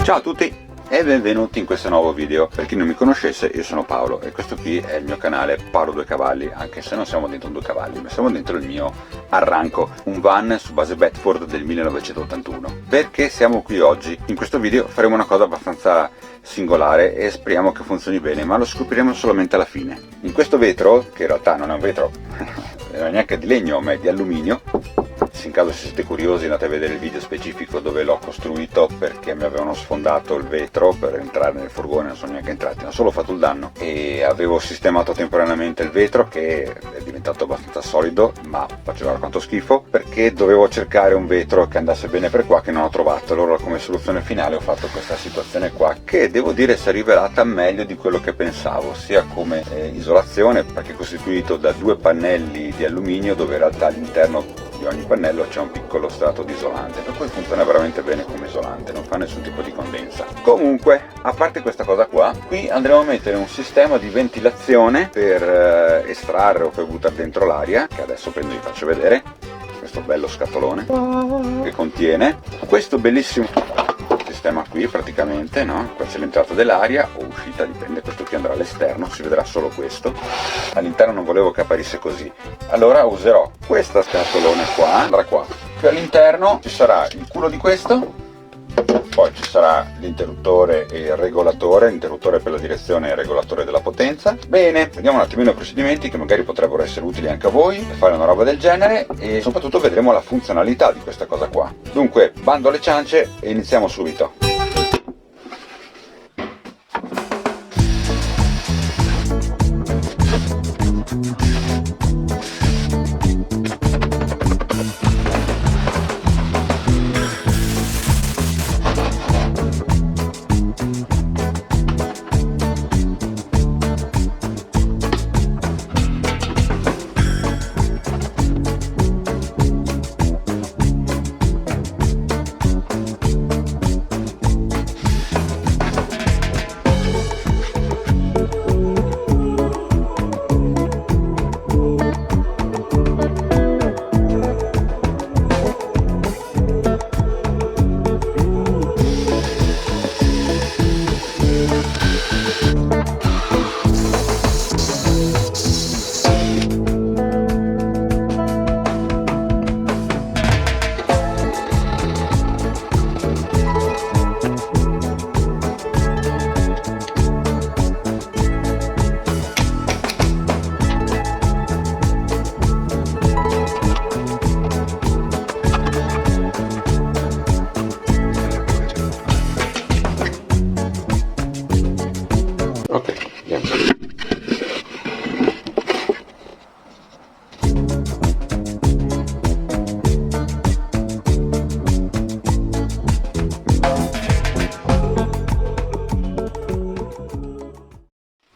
Ciao a tutti e benvenuti in questo nuovo video. Per chi non mi conoscesse, io sono Paolo e questo qui è il mio canale Paolo Due Cavalli, anche se non siamo dentro due cavalli, ma siamo dentro il mio Arranco, un van su base Bedford del 1981. Perché siamo qui oggi? In questo video faremo una cosa abbastanza singolare e speriamo che funzioni bene, ma lo scopriremo solamente alla fine. In questo vetro, che in realtà non è un vetro, non è neanche di legno, ma è di alluminio. In caso siete curiosi andate a vedere il video specifico dove l'ho costruito, perché mi avevano sfondato il vetro per entrare nel furgone, non sono neanche entrati, non solo ho fatto il danno, e avevo sistemato temporaneamente il vetro che è diventato abbastanza solido ma faceva quanto schifo, perché dovevo cercare un vetro che andasse bene per qua che non ho trovato. Allora come soluzione finale ho fatto questa situazione qua, che devo dire si è rivelata meglio di quello che pensavo, sia come isolazione, perché è costituito da due pannelli di alluminio dove in realtà all'interno di ogni pannello c'è un piccolo strato di isolante, per cui funziona veramente bene come isolante, non fa nessun tipo di condensa. Comunque, a parte questa cosa qua, qui andremo a mettere un sistema di ventilazione per estrarre o per buttare dentro l'aria, che adesso prendo e vi faccio vedere. Questo bello scatolone che contiene questo bellissimo sistema qui, praticamente, no? Qua c'è l'entrata dell'aria o uscita, dipende, questo qui andrà all'esterno, si vedrà solo questo. All'interno non volevo che apparisse così, allora userò questa scatolone qua, andrà qua. Qui all'interno ci sarà il culo di questo, poi ci sarà l'interruttore e il regolatore, l'interruttore per la direzione e il regolatore della potenza. Bene, vediamo un attimino i procedimenti che magari potrebbero essere utili anche a voi per fare una roba del genere, e soprattutto vedremo la funzionalità di questa cosa qua. Dunque, bando alle ciance e iniziamo subito.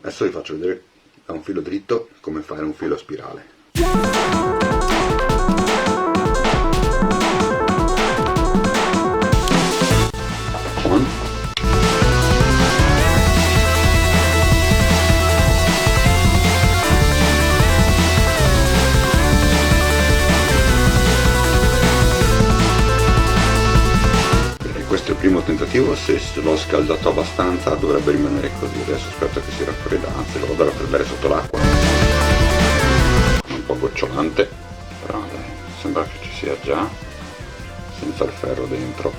Adesso vi faccio vedere da un filo dritto come fare un filo a spirale. Questo è il primo tentativo, se l'ho scaldato abbastanza dovrebbe rimanere così. Adesso aspetto che si raffredda, anzi lo vado a raffreddare sotto l'acqua. Un po' gocciolante, però sembra che ci sia già, senza il ferro dentro.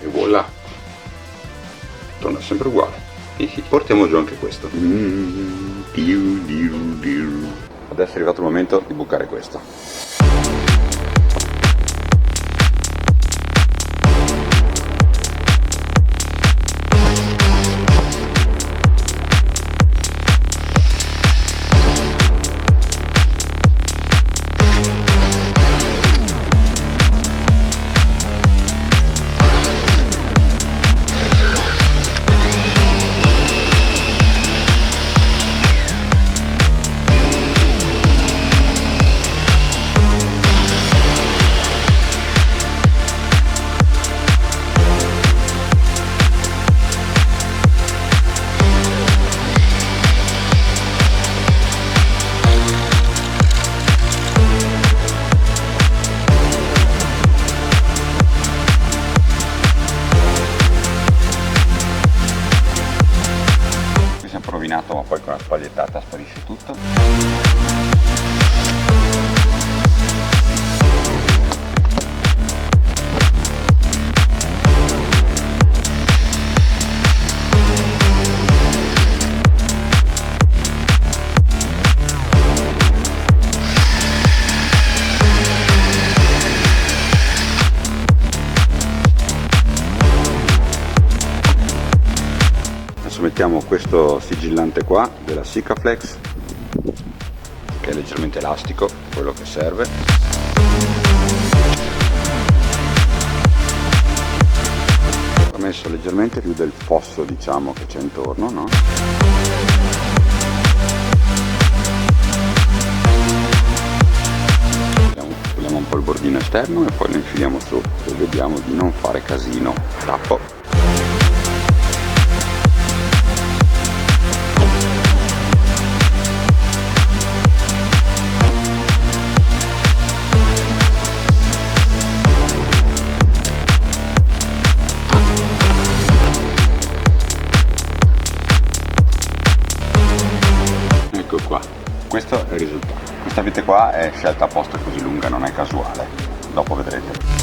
E voilà! Torna sempre uguale. Portiamo giù anche questo. Adesso è arrivato il momento di bucare questo. mettiamo questo sigillante qua della Sikaflex, che è leggermente elastico, quello che serve. Ho messo leggermente più del fosso, diciamo, che c'è intorno, no? Togliamo un po' il bordino esterno e poi lo infiliamo su e vediamo di non fare casino. Tappo. Ecco qua, questo è il risultato. Questa vite qua è scelta apposta così lunga, non è casuale, dopo vedrete.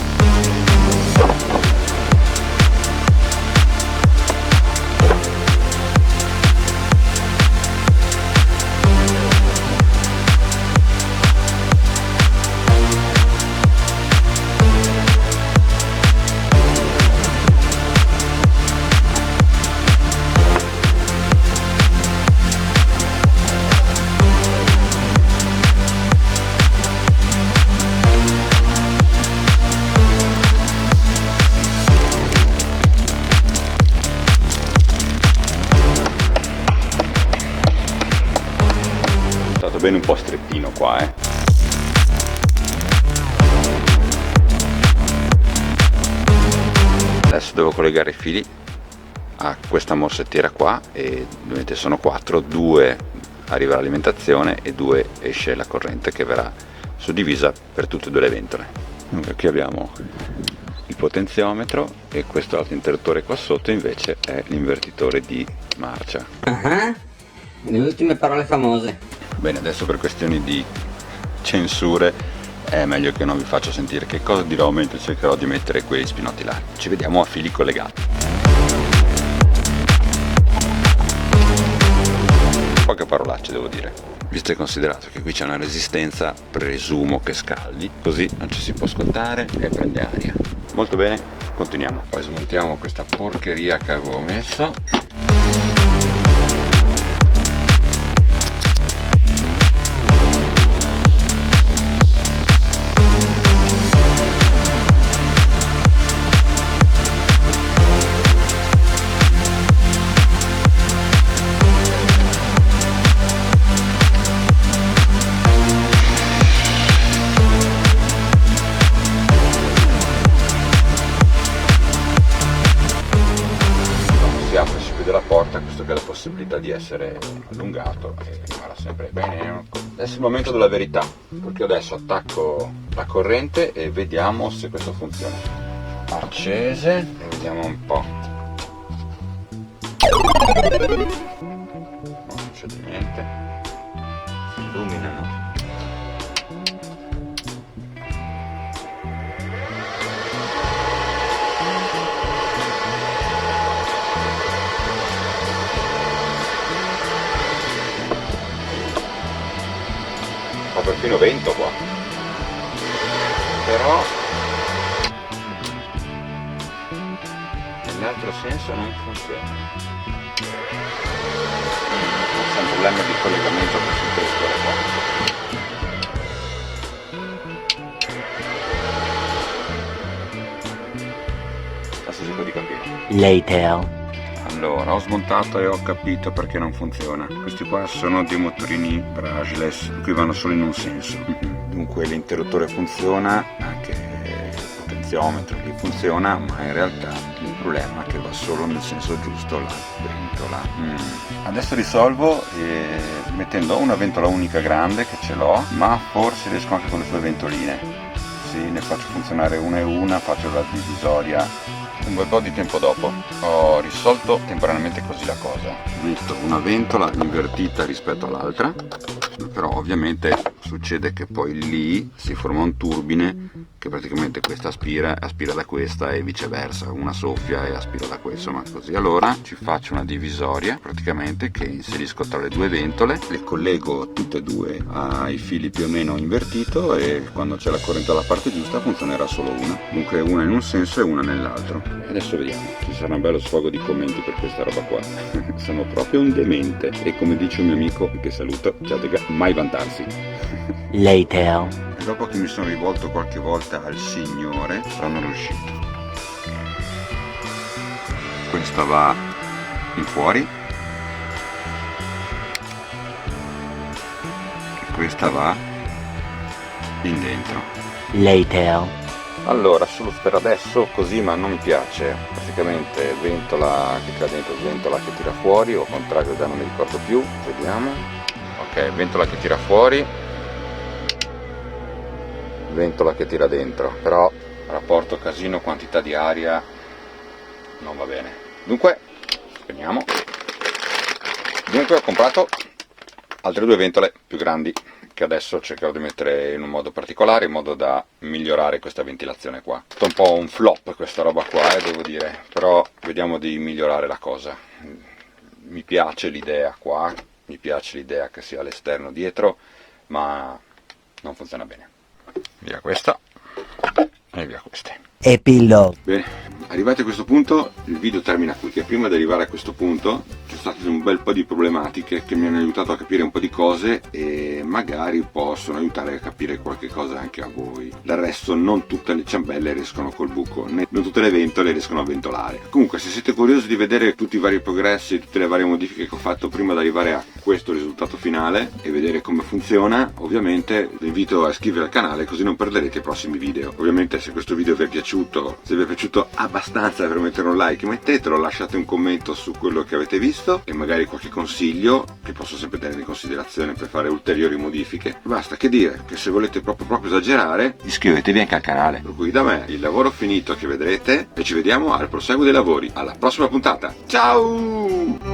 Bene un po' strettino qua, Adesso devo collegare i fili a questa morsettiera qua e ovviamente sono 4, 2 arriva l'alimentazione e 2 esce la corrente, che verrà suddivisa per tutte e due le ventole. Dunque qui abbiamo il potenziometro e questo altro interruttore qua sotto invece è l'invertitore di marcia. Le ultime parole famose. Bene, adesso per questioni di censure è meglio che non vi faccio sentire che cosa dirò mentre cercherò di mettere quei spinotti là. Ci vediamo a fili collegati. Poche parolacce devo dire, visto e considerato che qui c'è una resistenza, presumo che scaldi, così non ci si può scottare e prende aria. Molto bene, continuiamo. Poi smontiamo questa porcheria che avevo messo. Della porta, questo che ha la possibilità di essere allungato e farà sempre bene. Adesso è il momento della verità, perché adesso attacco la corrente e vediamo se questo funziona. Accese e vediamo un po'. Non succede niente, si illuminano. Fa perfino vento qua, però nell'altro senso non funziona. C'è un problema di collegamento con questo interruttore qua. Adesso cerco di capire. Later. Allora, ho smontato e ho capito perché non funziona. Questi qua sono dei motorini brushless, qui vanno solo in un senso. Dunque l'interruttore funziona, anche il potenziometro lì funziona, ma in realtà il problema è che va solo nel senso giusto la ventola. Adesso risolvo mettendo una ventola unica grande, che ce l'ho, ma forse riesco anche con le sue ventoline. Sì, ne faccio funzionare una e una, faccio la divisoria. Un bel po' di tempo dopo ho risolto temporaneamente così la cosa. Metto una ventola invertita rispetto all'altra, però ovviamente succede che poi lì si forma un turbine che praticamente questa aspira da questa e viceversa, una soffia e aspira da questa, ma così. Allora ci faccio una divisoria praticamente che inserisco tra le due ventole, le collego tutte e due ai fili più o meno invertito e quando c'è la corrente dalla parte giusta funzionerà solo una, dunque una in un senso e una nell'altro. E adesso vediamo, ci sarà un bello sfogo di commenti per questa roba qua. Sono proprio un demente e come dice un mio amico che saluto, ciao Tega, mai vantarsi. Later. E dopo che mi sono rivolto qualche volta al Signore sono riuscito. Questa va in fuori e questa va in dentro. Later. Allora, solo per adesso così, ma non mi piace. Praticamente ventola che tira dentro, ventola che tira fuori, o al contrario, già non mi ricordo più. Vediamo. Ok, ventola che tira fuori, ventola che tira dentro, però rapporto casino quantità di aria non va bene. Dunque spegniamo. Dunque ho comprato altre due ventole più grandi che adesso cercherò di mettere in un modo particolare in modo da migliorare questa ventilazione qua. È un po' un flop questa roba qua, devo dire, però vediamo di migliorare la cosa. Mi piace l'idea qua, mi piace l'idea che sia all'esterno dietro, ma non funziona bene. Via questa e via queste. Epilogo. Bene, arrivati a questo punto il video termina qui, che prima di arrivare a questo punto ci sono state un bel po' di problematiche che mi hanno aiutato a capire un po' di cose e magari possono aiutare a capire qualche cosa anche a voi. Del resto non tutte le ciambelle riescono col buco, né non tutte le ventole riescono a ventolare. Comunque se siete curiosi di vedere tutti i vari progressi, tutte le varie modifiche che ho fatto prima di arrivare a questo risultato finale e vedere come funziona, ovviamente vi invito a iscrivervi al canale così non perderete i prossimi video. Ovviamente se questo video vi è piaciuto, se vi è piaciuto abbastanza per mettere un like, mettetelo, lasciate un commento su quello che avete visto e magari qualche consiglio che posso sempre tenere in considerazione per fare ulteriori modifiche. Basta che dire che se volete proprio esagerare, iscrivetevi anche al canale. Per cui da me il lavoro finito che vedrete e ci vediamo al proseguo dei lavori. Alla prossima puntata, ciao!